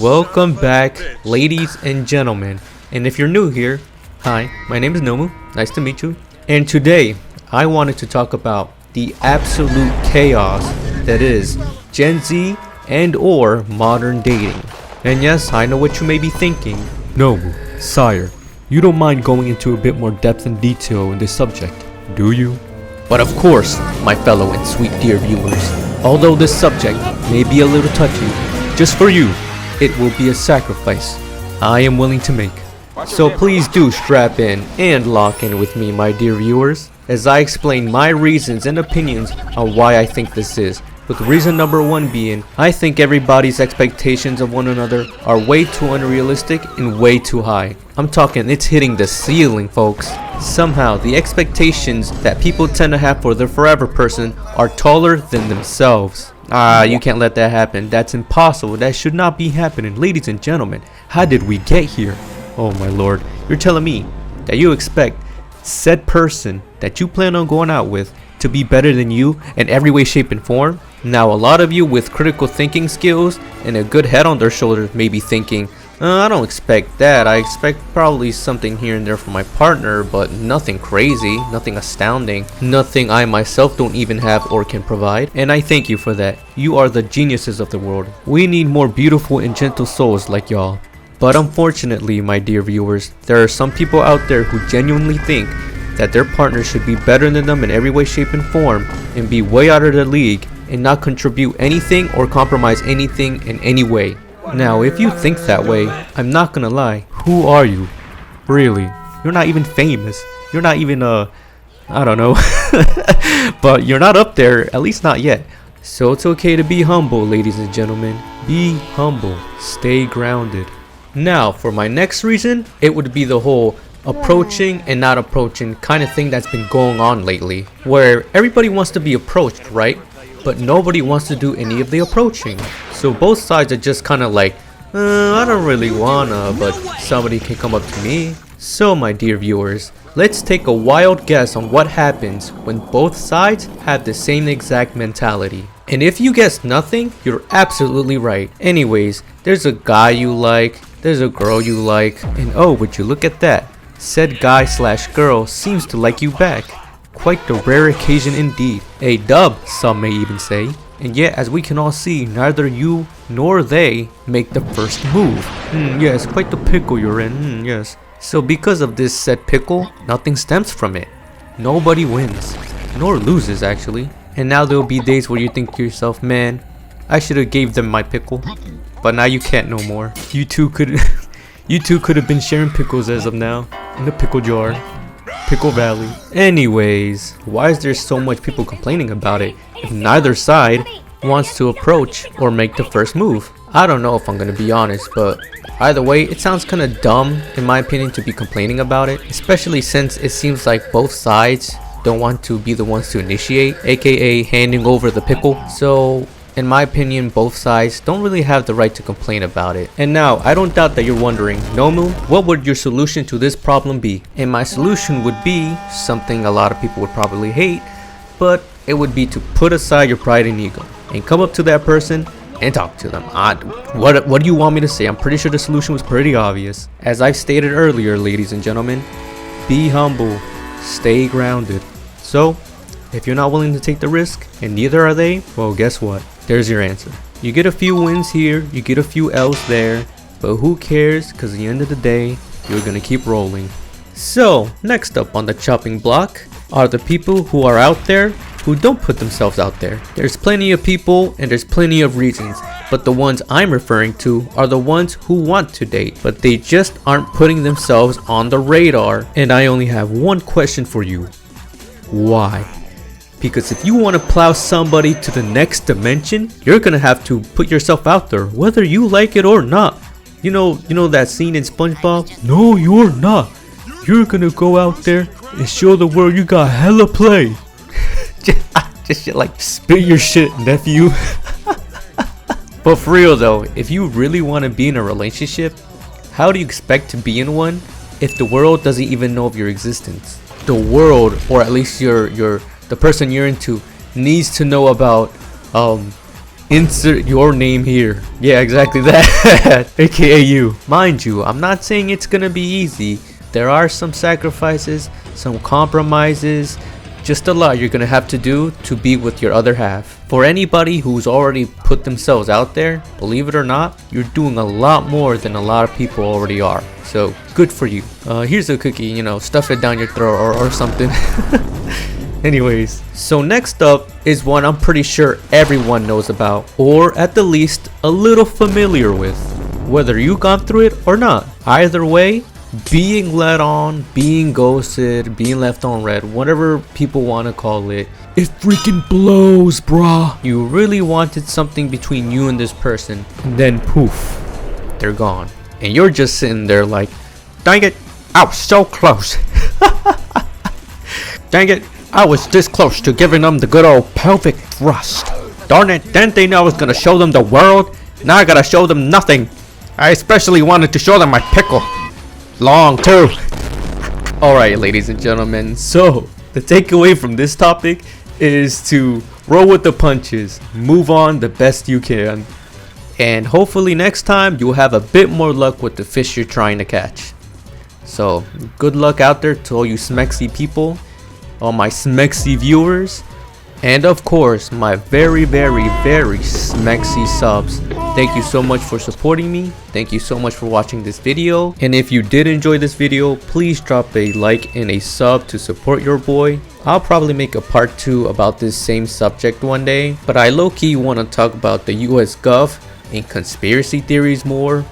Welcome back, ladies and gentlemen. And if you're new here, hi, my name is Nomu. Nice to meet you. And today, I wanted to talk about the absolute chaos that is Gen Z and or modern dating. And yes, I know what you may be thinking. Nomu, sire, you don't mind going into a bit more depth and detail in this subject, do you? But of course, my fellow and sweet dear viewers, although this subject may be a little touchy, just for you, it will be a sacrifice I am willing to make. So please do strap in and lock in with me, my dear viewers, as I explain my reasons and opinions on why I think this is. With reason number one being, I think everybody's expectations of one another are way too unrealistic and way too high. I'm talking it's hitting the ceiling, folks. Somehow, the expectations that people tend to have for their forever person are taller than themselves. You can't let that happen. That's impossible. That should not be happening. Ladies and gentlemen, how did we get here? Oh my lord, you're telling me that you expect said person that you plan on going out with to be better than you in every way, shape, and form? Now, a lot of you with critical thinking skills and a good head on their shoulders may be thinking, I don't expect that. I expect probably something here and there from my partner, but nothing crazy, nothing astounding, nothing I myself don't even have or can provide. And I thank you for that. You are the geniuses of the world. We need more beautiful and gentle souls like y'all. But unfortunately, my dear viewers, there are some people out there who genuinely think that their partner should be better than them in every way, shape, and form, and be way out of their league and not contribute anything or compromise anything in any way. Now, if you think that way, I'm not gonna lie, who are you? Really? You're not even famous. You're not even, I don't know. But you're not up there, at least not yet. So it's okay to be humble, ladies and gentlemen. Be humble. Stay grounded. Now, for my next reason, it would be the whole approaching and not approaching kind of thing that's been going on lately. Where everybody wants to be approached, right? But nobody wants to do any of the approaching. So both sides are just kind of like, I don't really wanna, but somebody can come up to me. So my dear viewers, let's take a wild guess on what happens when both sides have the same exact mentality. And if you guess nothing, you're absolutely right. Anyways, there's a guy you like, there's a girl you like, and oh, would you look at that? Said guy slash girl seems to like you back. Quite the rare occasion indeed. A dub, some may even say. And yet, as we can all see, neither you nor they make the first move. Yes, quite the pickle you're in, yes. So because of this said pickle, nothing stems from it. Nobody wins, nor loses actually. And now there'll be days where you think to yourself, man, I should have gave them my pickle. But now you can't no more. You two could have been sharing pickles as of now, in the pickle jar. Pickle Valley. Anyways, why is there so much people complaining about it if neither side wants to approach or make the first move? I don't know if I'm gonna be honest, but either way, it sounds kinda dumb in my opinion to be complaining about it, especially since it seems like both sides don't want to be the ones to initiate, aka handing over the pickle. So in my opinion, both sides don't really have the right to complain about it. And now, I don't doubt that you're wondering, Nomu, what would your solution to this problem be? And my solution would be something a lot of people would probably hate, but it would be to put aside your pride and ego and come up to that person and talk to them. What do you want me to say? I'm pretty sure the solution was pretty obvious. As I've stated earlier, ladies and gentlemen, be humble, stay grounded. So, if you're not willing to take the risk, and neither are they, well, guess what? There's your answer. You get a few wins here, you get a few L's there, but who cares, because at the end of the day, you're gonna keep rolling. So, next up on the chopping block are the people who are out there who don't put themselves out there. There's plenty of people and there's plenty of reasons, but the ones I'm referring to are the ones who want to date, but they just aren't putting themselves on the radar. And I only have one question for you. Why? Because if you want to plow somebody to the next dimension, you're gonna have to put yourself out there, whether you like it or not. You know that scene in SpongeBob? No, you're not. You're gonna go out there and show the world you got hella play. just shit like spit your shit, nephew. But for real though, if you really want to be in a relationship, how do you expect to be in one if the world doesn't even know of your existence? The world, or at least the person you're into, needs to know about Insert your name here. Yeah, exactly that. AKA you. Mind you, I'm not saying it's gonna be easy. There are some sacrifices, some compromises, just a lot you're gonna have to do to be with your other half. For anybody who's already put themselves out there, believe it or not, you're doing a lot more than a lot of people already are. So good for you. Here's a cookie, you know, stuff it down your throat or something. Anyways, so next up is one I'm pretty sure everyone knows about, or at the least a little familiar with, whether you've gone through it or not. Either way, being led on, being ghosted, being left on red, whatever people want to call it, it freaking blows, brah. You really wanted something between you and this person, and then poof, they're gone. And you're just sitting there like, dang it, I was so close. Dang it, I was this close to giving them the good old pelvic thrust. Darn it, didn't they know I was gonna show them the world? Now I gotta show them nothing. I especially wanted to show them my pickle. Long too. Alright, ladies and gentlemen, so the takeaway from this topic is to roll with the punches, move on the best you can, and hopefully next time you'll have a bit more luck with the fish you're trying to catch. So good luck out there to all you smexy people, all my smexy viewers, and of course my very smexy subs. Thank you so much for supporting me. Thank you so much for watching this video, and if you did enjoy this video, please drop a like and a sub to support your boy. I'll probably make a part 2 about this same subject one day, but I low-key want to talk about the US Gov and conspiracy theories more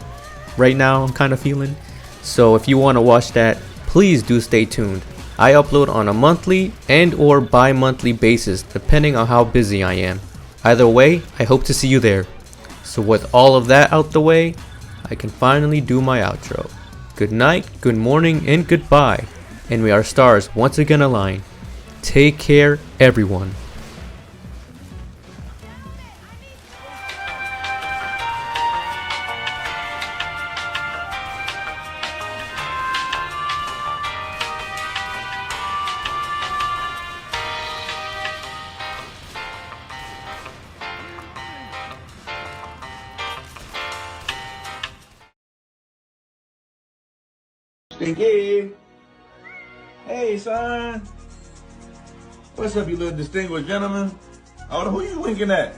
right now. I'm kind of feeling, so if you want to watch that, please do stay tuned. I upload on a monthly and or bi-monthly basis depending on how busy I am. Either way, I hope to see you there. So with all of that out the way, I can finally do my outro. Good night, good morning, and goodbye. And may our stars once again align. Take care, everyone. Stinky. Hey, son. What's up, you little distinguished gentleman? Oh, who you winking at?